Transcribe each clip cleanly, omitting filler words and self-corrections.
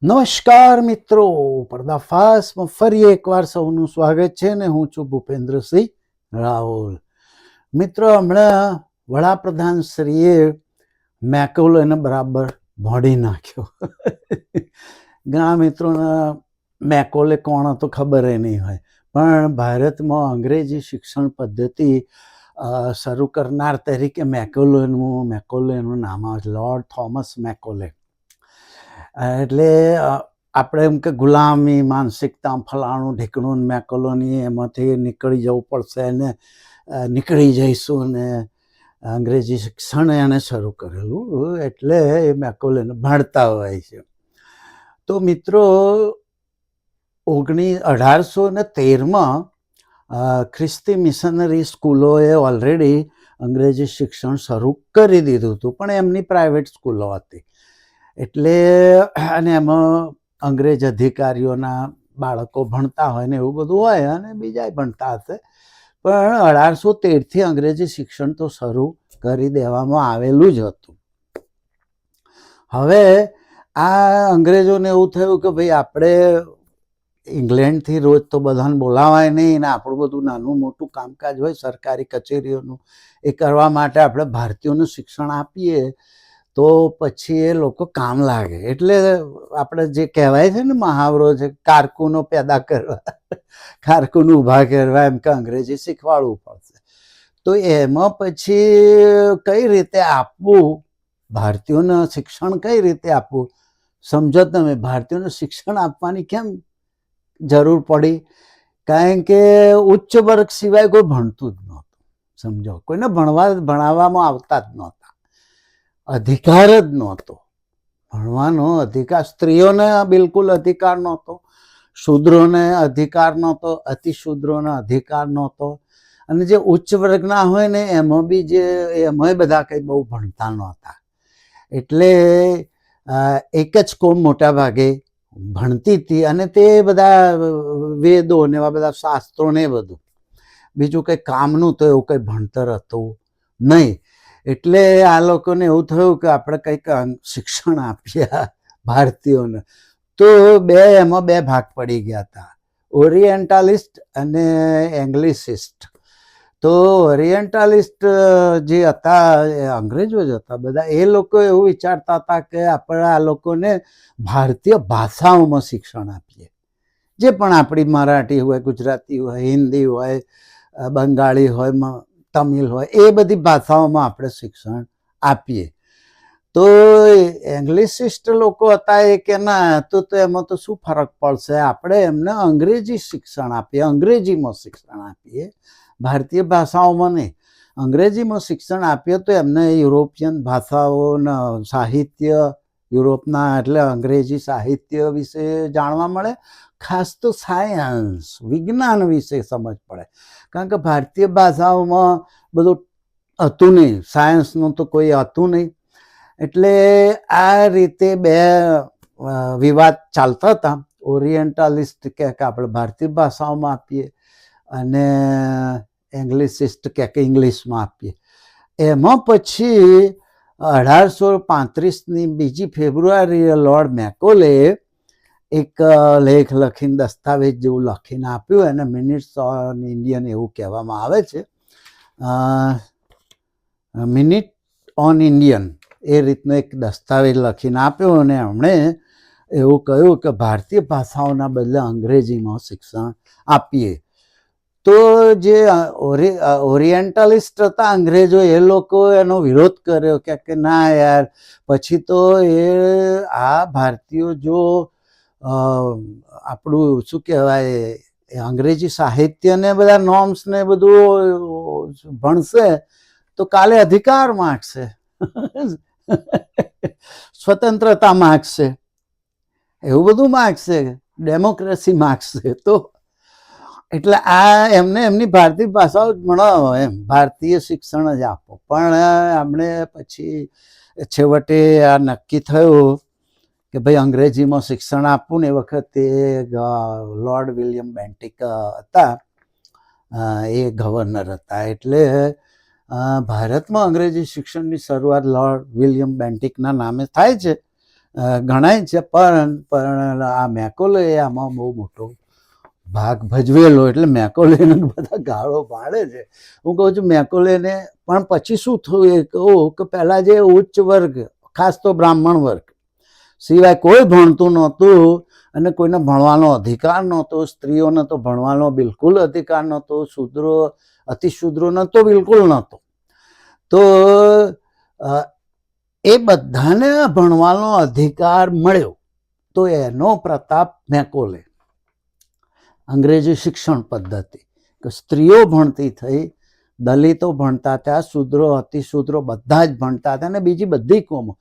નમસ્કાર મિત્રો, પર્દાફાશમાં ફરી એકવાર સૌનું સ્વાગત છે ને હું છું ભૂપેન્દ્રસિંહ રાહુલ. મિત્રો, હમણાં વડાપ્રધાન શ્રીએ મેકોલેને બરાબર ભોડી નાખ્યો. ઘણા મિત્રોને મેકોલે કોણ તો ખબર નહીં હોય, પણ ભારતમાં અંગ્રેજી શિક્ષણ પદ્ધતિ શરૂ કરનાર તરીકે મેકોલેનું નામ આવે છે, લોર્ડ થોમસ મેકોલે. એટલે આપણે એમ કે ગુલામી માનસિકતા ફલાણું ઢીકણું મેકોલોની એમાંથી નીકળી જવું પડશે અને નીકળી જઈશું ને અંગ્રેજી શિક્ષણ એને શરૂ કરેલું, એટલે એ મેકોલેને ભણતા હોય છે. તો મિત્રો, 1813માં ખ્રિસ્તી મિશનરી સ્કૂલોએ ઓલરેડી અંગ્રેજી શિક્ષણ શરૂ કરી દીધું હતું, પણ એમની પ્રાઇવેટ સ્કૂલો હતી. એટલે અને એમાં અંગ્રેજ અધિકારીઓના બાળકો ભણતા હોય ને એવું બધું હોય, અને બીજા ભણતા હશે. પણ 1813થી અંગ્રેજી શિક્ષણ તો શરૂ કરી દેવામાં આવેલું જ હતું. હવે આ અંગ્રેજોને એવું થયું કે ભાઈ આપણે ઇંગ્લેન્ડથી રોજ તો બધાને બોલાવાય નહીં, ને આપણું બધું નાનું મોટું કામકાજ હોય સરકારી કચેરીઓનું, એ કરવા માટે આપણે ભારતીયોનું શિક્ષણ આપીએ તો પછી એ લોકો કામ લાગે. એટલે આપણે જે કહેવાય છે ને મહાવરો છે, કારકુનો પેદા કરવા, કારકુન ઊભા કરવા, એમ કે અંગ્રેજી શીખવાડવું પડશે. તો એમાં પછી કઈ રીતે આપવું, ભારતીયોને શિક્ષણ કઈ રીતે આપવું, સમજો તમે. ભારતીયોને શિક્ષણ આપવાની કેમ જરૂર પડી? કારણ કે ઉચ્ચ વર્ગ સિવાય કોઈ ભણતું જ નહોતું. સમજો, કોઈને ભણાવવામાં આવતા જ નહોતા, અધિકાર જ નહોતો, ભણવાનો અધિકાર સ્ત્રીઓને બિલકુલ અધિકાર નહોતો, શૂદ્રોને અધિકાર નહોતો, અતિશૂદ્રોને અધિકાર નહોતો, અને જે ઉચ્ચ વર્ગના હોય ને એમાં બી એમાં બધા કંઈ બહુ ભણતા નહોતા. એટલે એક જ કોમ મોટા ભાગે ભણતી હતી, અને તે બધા વેદો ને એવા બધા શાસ્ત્રો ને બધું, બીજું કંઈ કામનું તો એવું કંઈ ભણતર હતું નહીં. એટલે આ લોકોને એવું થયું કે આપણે કંઈક શિક્ષણ આપીએ ભારતીયોને. તો એમાં બે ભાગ પડી ગયા હતા, ઓરિએન્ટાલિસ્ટ અને એંગ્લિસિસ્ટ. તો ઓરિએન્ટાલિસ્ટ જે હતા એ અંગ્રેજો જ હતા બધા. એ લોકો એવું વિચારતા હતા કે આપણે આ લોકોને ભારતીય ભાષાઓમાં શિક્ષણ આપીએ, જે પણ આપણી મરાઠી હોય, ગુજરાતી હોય, હિન્દી હોય, બંગાળી હોય, તમિલ હોય, એ બધી ભાષાઓમાં આપણે શિક્ષણ આપીએ. તો એંગ્લિસિસ્ટ લોકો હતા એ કે ના, તો એમાં તો શું ફરક પડશે, આપણે એમને અંગ્રેજી શિક્ષણ આપીએ, અંગ્રેજીમાં શિક્ષણ આપીએ, ભારતીય ભાષાઓમાં નહીં. અંગ્રેજીમાં શિક્ષણ આપીએ તો એમને યુરોપિયન ભાષાઓના સાહિત્ય, યુરોપના એટલે અંગ્રેજી સાહિત્ય વિશે જાણવા મળે, ખાસ તો સાયન્સ, વિજ્ઞાન વિશે સમજ પડે. કારણ કે ભારતીય ભાષાઓમાં બધું હતું નહીં, સાયન્સનું તો કોઈ હતું નહીં. એટલે આ રીતે બે વિવાદ ચાલતા હતા. ઓરિએન્ટાલિસ્ટ કે આપણે ભારતીય ભાષાઓમાં આપીએ, અને એંગ્લિસિસ્ટ કે ઇંગ્લિશમાં આપીએ. એમાં પછી 1835ની 2 ફેબ્રુઆરીએ લોર્ડ મેકોલે એક લેખ લખીને, દસ્તાવેજ જેવું લખીને આપ્યું, એને મિનિટ્સ ઓન ઇન્ડિયન એવું કહેવામાં આવે છે, મિનિટ ઓન ઇન્ડિયન, એ રીતનો એક દસ્તાવેજ લખીને આપ્યો. અને એમણે એવું કહ્યું કે ભારતીય ભાષાઓના બદલે અંગ્રેજીમાં શિક્ષણ આપીએ. તો જે ઓરિએન્ટાલિસ્ટ હતા અંગ્રેજો, એ લોકો એનો વિરોધ કર્યો કે ના યાર, પછી તો આ ભારતીયો જો આપણું શું કહેવાય, અંગ્રેજી સાહિત્ય ને બધા નોર્મ્સ ને બધું ભણશે તો કાલે અધિકાર માગશે, સ્વતંત્રતા માગશે, એવું બધું માગશે, ડેમોક્રેસી માગશે. તો એટલે આ એમને એમની ભારતીય ભાષાઓ જ ભણાવો, એમ ભારતીય શિક્ષણ જ આપો. પણ એમણે પછી છેવટે આ નક્કી થયું કે ભાઈ અંગ્રેજીમાં શિક્ષણ આપવું ને. એ વખતે લોર્ડ વિલિયમ બેન્ટિક હતા, એ ગવર્નર હતા. એટલે ભારતમાં અંગ્રેજી શિક્ષણની શરૂઆત લોર્ડ વિલિયમ બેન્ટિકના નામે થાય છે. ગણાય છે, પણ આ મેકોલે આમાં બહુ મોટો ભાગ ભજવેલો, એટલે મેકોલેને બધા ગાળો પાડે છે. હું કહું છું મેકોલેને, પણ પછી શું થયું એ કહું કે પહેલાં જે ઉચ્ચ વર્ગ, ખાસ તો બ્રાહ્મણ વર્ગ સિવાય કોઈ ભણતું નહોતું, અને કોઈને ભણવાનો અધિકાર નહોતો, સ્ત્રીઓને તો ભણવાનો બિલકુલ અધિકાર નહોતો, શૂદ્રો અતિશૂદ્રોને તો બિલકુલ નહોતો. તો એ બધાને ભણવાનો અધિકાર મળ્યો. તો એનો પ્રતાપ મેકોલે, અંગ્રેજી શિક્ષણ પદ્ધતિ, કે સ્ત્રીઓ ભણતી થઈ, દલિતો ભણતા હતા, શૂદ્રો અતિશૂદ્રો બધા જ ભણતા હતા, અને બીજી બધી કોમો.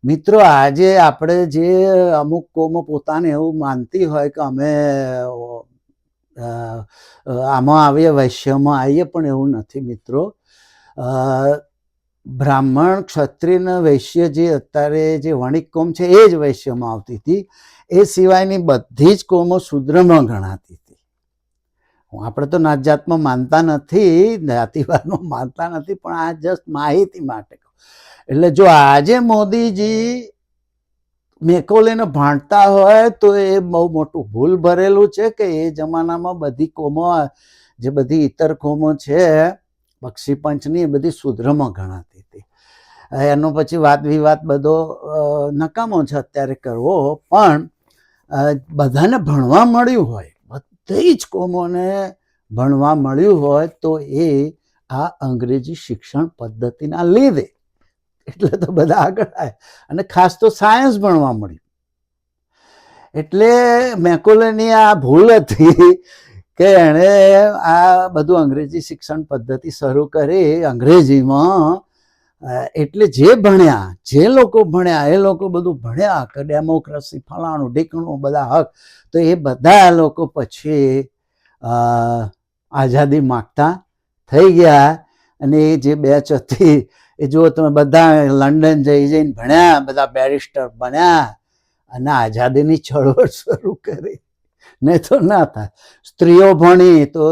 મિત્રો, આજે આપણે જે અમુક કોમો પોતાને એવું માનતી હોય કે અમે આમાં આવીએ, વૈશ્યમાં આવીએ, પણ એવું નથી મિત્રો. બ્રાહ્મણ, ક્ષત્રિય, વૈશ્ય જે અત્યારે જે વણિક કોમ છે એ જ વૈશ્યમાં આવતી હતી. એ સિવાયની બધી જ કોમો શૂદ્રમાં ગણાતી હતી. આપણે તો નાત જાતમાં માનતા નથી, જાતિવાદમાં માનતા નથી, પણ આ જસ્ટ માહિતી માટે. એટલે જો આજે મોદીજી મેકોલેને ભાંડતા હોય તો એ બહુ મોટું ભૂલ ભરેલું છે, કે એ જમાનામાં બધી કોમો, જે બધી ઇતર કોમો છે બક્ષી પંચની, એ બધી શૂદ્રમાં ગણાતી હતી. એનો પછી વાદ વિવાદ બધો નકામો છે અત્યારે કરવો, પણ બધાને ભણવા મળ્યું હોય, બધી જ કોમોને ભણવા મળ્યું હોય, તો એ આ અંગ્રેજી શિક્ષણ પદ્ધતિના લીધે. એટલે તો બધા આગળ આવે, અને ખાસ તો સાયન્સ ભણવા મળ્યું. એટલે મેકોલેની આ ભૂલ હતી કે એણે આ બધું અંગ્રેજી શિક્ષણ પદ્ધતિ શરૂ કરી અંગ્રેજીમાં. એટલે જે ભણ્યા, જે લોકો ભણ્યા, એ લોકો બધું ભણ્યા કે ડેમોક્રેસી ફલાણું ઢીકણું બધા હક, તો એ બધા લોકો પછી આઝાદી માગતા થઈ ગયા. અને એ જે બેચ હતી એ જો તમે બધા લંડન જઈને ભણ્યા, બધા બેરિસ્ટર બન્યા અને આઝાદીની ચળવળ શરૂ કરી, નહીં તો ના થાય. સ્ત્રીઓ ભણી તો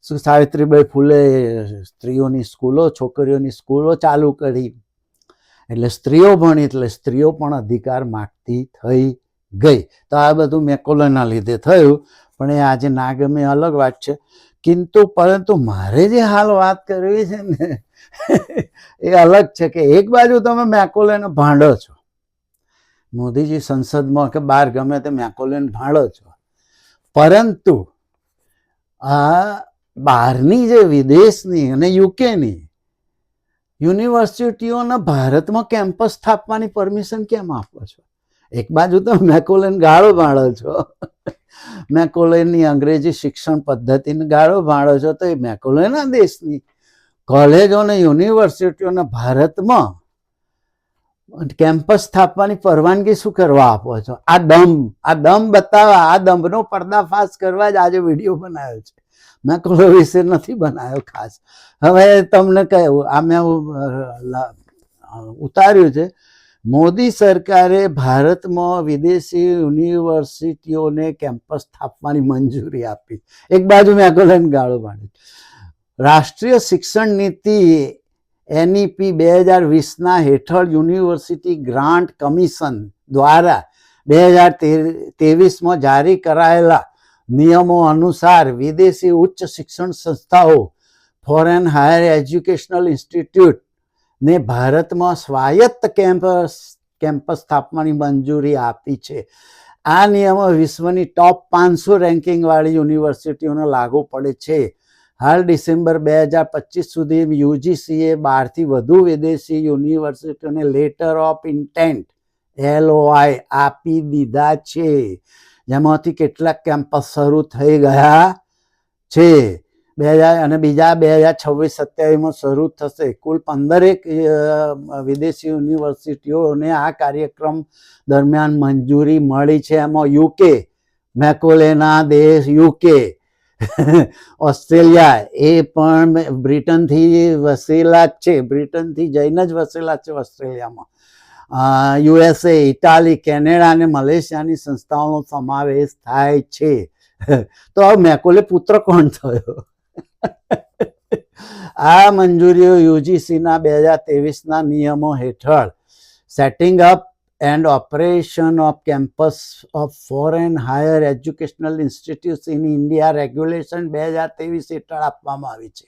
સાવિત્રીબાઈ ફૂલે સ્ત્રીઓની સ્કૂલો, છોકરીઓની સ્કૂલો ચાલુ કરી. એટલે સ્ત્રીઓ ભણી, એટલે સ્ત્રીઓ પણ અધિકાર માગતી થઈ ગઈ. તો આ બધું મેકોલેના લીધે થયું, પણ એ આજે ના ગમે અલગ વાત છે. પરંતુ મારે જે હાલ વાત કરવી છે ને એ અલગ છે, કે એક બાજુ તમે મેકોલેને ભાંડો છો, મોદીજી સંસદમાં કે બહાર ગમે તે મેકોલેને ભાંડો છો, પરંતુ આ બહારની જે વિદેશની અને યુકેની યુનિવર્સિટીઓના ભારતમાં કેમ્પસ સ્થાપવાની પરમિશન કેમ આપો છો? એક બાજુ તો મેકોલેને ગાળો ભાંડો છો, મેકોલેની અંગ્રેજી શિક્ષણ પદ્ધતિને ગાળો ભાંડો છો, તો એ મેકોલેના દેશની કોલેજો અને યુનિવર્સિટીઓને ભારતમાં કેમ્પસ સ્થાપવાની પરવાનગી શું કરવા આપો છો? આ દમ બતાવવા, આ દંભનો પર્દાફાશ કરવા જ આજે વિડીયો બનાવ્યો છે. મેકોલે વિશે નથી બનાવ્યો ખાસ. હવે તમને કહ્યું, આ મેં ઉતાર્યું છે. મોદી સરકારે ભારતમાં વિદેશી યુનિવર્સિટીઓને કેમ્પસ સ્થાપવાની મંજૂરી આપી. એક બાજુ મેકોલેને ગાળો પાડી. રાષ્ટ્રીય શિક્ષણ નીતિ NEP 2020 હેઠળ યુનિવર્સિટી ગ્રાન્ટ કમિશન દ્વારા 2023માં જારી કરાયેલા નિયમો અનુસાર વિદેશી ઉચ્ચ શિક્ષણ સંસ્થાઓ, ફોરેન હાયર એજ્યુકેશનલ ઇન્સ્ટિટ્યૂટ ને ભારતમાં સ્વાયત્ત કેમ્પસ સ્થાપવાની મંજૂરી આપી છે. આ નિયમો વિશ્વની ટોપ 500 રેન્કિંગવાળી યુનિવર્સિટીઓને લાગુ પડે છે. હાલ ડિસેમ્બર 2025 સુધી UGCએ 12થી વધુ વિદેશી યુનિવર્સિટીઓને લેટર ઓફ ઇન્ટેન્ટ LOI આપી દીધા છે, જેમાંથી કેટલાક કેમ્પસ શરૂ થઈ ગયા છે અને બીજા 2026-27માં શરૂ થશે. કુલ 15 વિદેશી યુનિવર્સિટીઓને આ કાર્યક્રમ દરમિયાન મંજૂરી મળી છે. એમાં UK, મેકોલેના દેશ UK, ઓસ્ટ્રેલિયા, એ પણ બ્રિટનથી વસેલા જ છે, બ્રિટનથી જઈને જ વસેલા છે ઓસ્ટ્રેલિયામાં, USA, ઇટાલી, કેનેડા અને મલેશિયાની સંસ્થાઓનો સમાવેશ થાય છે. તો આ મેકોલે પુત્ર કોણ થયો? આ મંજૂરીઓ UGCના 2023ના નિયમો હેઠળ setting up and operation of campus of foreign higher educational institutes in India regulation 2023 હેઠળ આપવામાં આવી છે,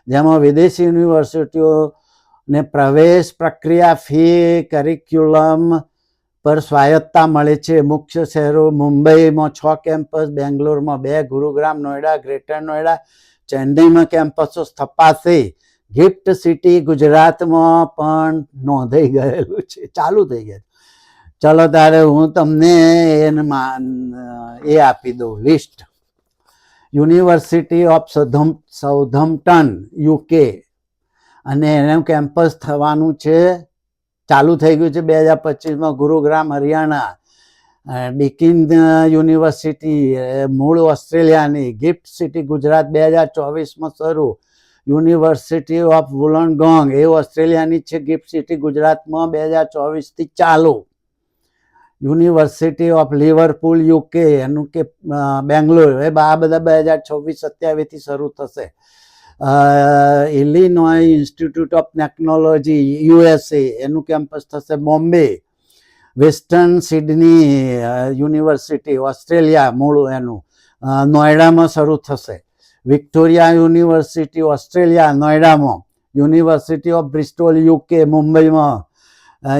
જેમાં વિદેશી યુનિવર્સિટીઓને પ્રવેશ પ્રક્રિયા, ફી, કરિક્યુલમ પર સ્વાયત્તા મળે છે. મુખ્ય શહેરો મુંબઈમાં 6 કેમ્પસ, બેંગ્લોરમાં 2, ગુરુગ્રામ, નોઈડા, ગ્રેટર નોઈડા, ચેન્નઈમાં કેમ્પસો સ્થપાશે. ગિફ્ટ સિટી ગુજરાતમાં પણ નોંધાઈ ગયેલું છે, ચાલુ થઈ ગયું. ચલો તારે હું તમને એ આપી દઉં લિસ્ટ. યુનિવર્સિટી ઓફ સાઉથમ્પ્ટન યુકે, અને એનું કેમ્પસ થવાનું છે, ચાલુ થઈ ગયું છે 2025માં ગુરુગ્રામ હરિયાણા. ડીકિન યુનિવર્સિટી મૂળ ઓસ્ટ્રેલિયાની. ગિફ્ટ સિટી ગુજરાત 2024માં શરૂ. યુનિવર્સિટી ઓફ વુલંગોંગ એ ઓસ્ટ્રેલિયાની છે, ગિફ્ટ સિટી ગુજરાતમાં 2024થી ચાલુ. યુનિવર્સિટી ઓફ લિવરપુલ યુકે એનું કે બેંગ્લોર, એ આ બધા 2026-27થી શરૂ થશે. Illinois Institute of Technology USA એનું કેમ્પસ થશે Bombay. Western Sydney University Australia મૂળ એનું નોઈડામાં શરૂ થશે. વિક્ટોરિયા યુનિવર્સિટી ઓસ્ટ્રેલિયા નોઈડામાં. યુનિવર્સિટી ઓફ બ્રિસ્ટોલ UK મુંબઈમાં.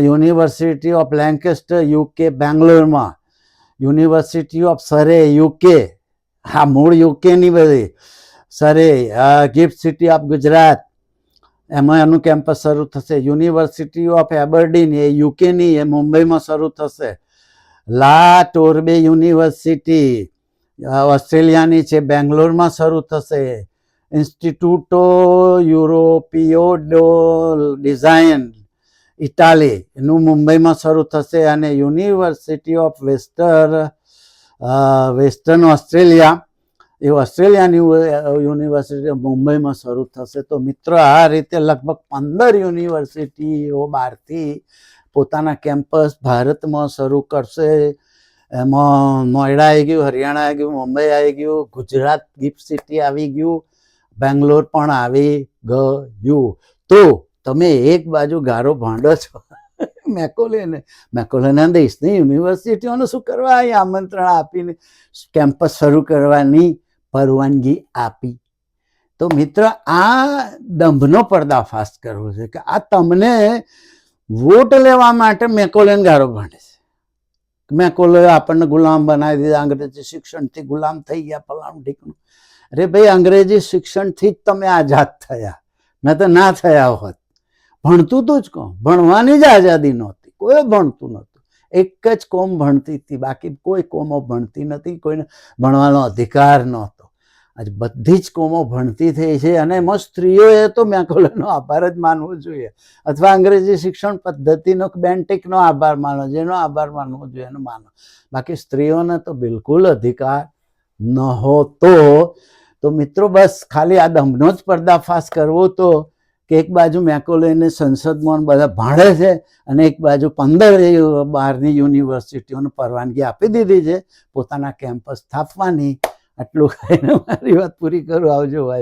યુનિવર્સિટી ઓફ લેન્કેસ્ટર UK બેંગ્લોરમાં. યુનિવર્સિટી ઓફ સરે UK, હા મૂળ યુકેની બધી સરે. ગિફ્ટ સિટી ઓફ ગુજરાત એમાં એનું કેમ્પસ શરૂ થશે. યુનિવર્સિટી ઓફ એબરડીન એ યુકેની, એ મુંબઈમાં શરૂ થશે. લા ટોર્બે યુનિવર્સિટી ઓસ્ટ્રેલિયાની છે, બેંગ્લોરમાં શરૂ થશે. ઇન્સ્ટિટ્યૂટો યુરોપિયો ડો ડિઝાઇન ઇટાલી એનું મુંબઈમાં શરૂ થશે. અને યુનિવર્સિટી ઓફ વેસ્ટર્ન ઓસ્ટ્રેલિયા એ ઓસ્ટ્રેલિયાની યુનિવર્સિટી મુંબઈમાં શરૂ થશે. તો મિત્રો આ રીતે લગભગ 15 યુનિવર્સિટીઓ બહારથી પોતાના કેમ્પસ ભારતમાં શરૂ કરશે. એમાં નોઈડા આવી ગયું, હરિયાણા આવી ગયું, મુંબઈ આવી ગયું, ગુજરાત ગિફ્ટ સિટી આવી ગયું, બેંગ્લોર પણ આવી ગયું. તો તમે એક બાજુ ગારો ભાંડો છો મેકોલેના દેશની યુનિવર્સિટીઓને શું કરવા અહીં આમંત્રણ આપીને કેમ્પસ શરૂ કરવાની પરવાનગી આપી. તો મિત્ર આ દંભનો પર્દાફાશ કરવો છે કે આ તમને વોટ લેવા માટે મેકોલેન ગારો ભાંડે છે. મેકોલે આપણને ગુલામ બનાવી દીધા, અંગ્રેજી શિક્ષણથી ગુલામ થઈ ગયા, ફલાણું ઢીકણું. અરે ભાઈ, અંગ્રેજી શિક્ષણથી જ તમે આઝાદ થયા, ન તો ના થયા હોત. ભણતું તું જ કોણ? ભણવાની જ આઝાદી નહોતી, કોઈ ભણતું નહોતું. એક જ કોમ ભણતી હતી, બાકી કોઈ કોમો ભણતી નથી, કોઈને ભણવાનો અધિકાર નહોતો. આજે બધી જ કોમો ભણતી થઈ છે, અને એમાં સ્ત્રીઓએ તો મેકોલેનો આભાર જ માનવો જોઈએ, અથવા અંગ્રેજી શિક્ષણ પદ્ધતિનો બેન્ટિકનો આભાર માનો, જેનો આભાર માનવો જોઈએ એનો માનો. બાકી સ્ત્રીઓને તો બિલકુલ અધિકાર નહોતો. તો મિત્રો બસ ખાલી આ દંભનો જ પર્દાફાશ કરવો તો કે એક બાજુ મેકોલેને સંસદમાં બધા ભાંડે છે, અને એક બાજુ 15 બહારની યુનિવર્સિટીઓને પરવાનગી આપી દીધી છે પોતાના કેમ્પસ સ્થાપવાની. આટલું કહીને મારી વાત પૂરી કરું. આવજો ભાઈ.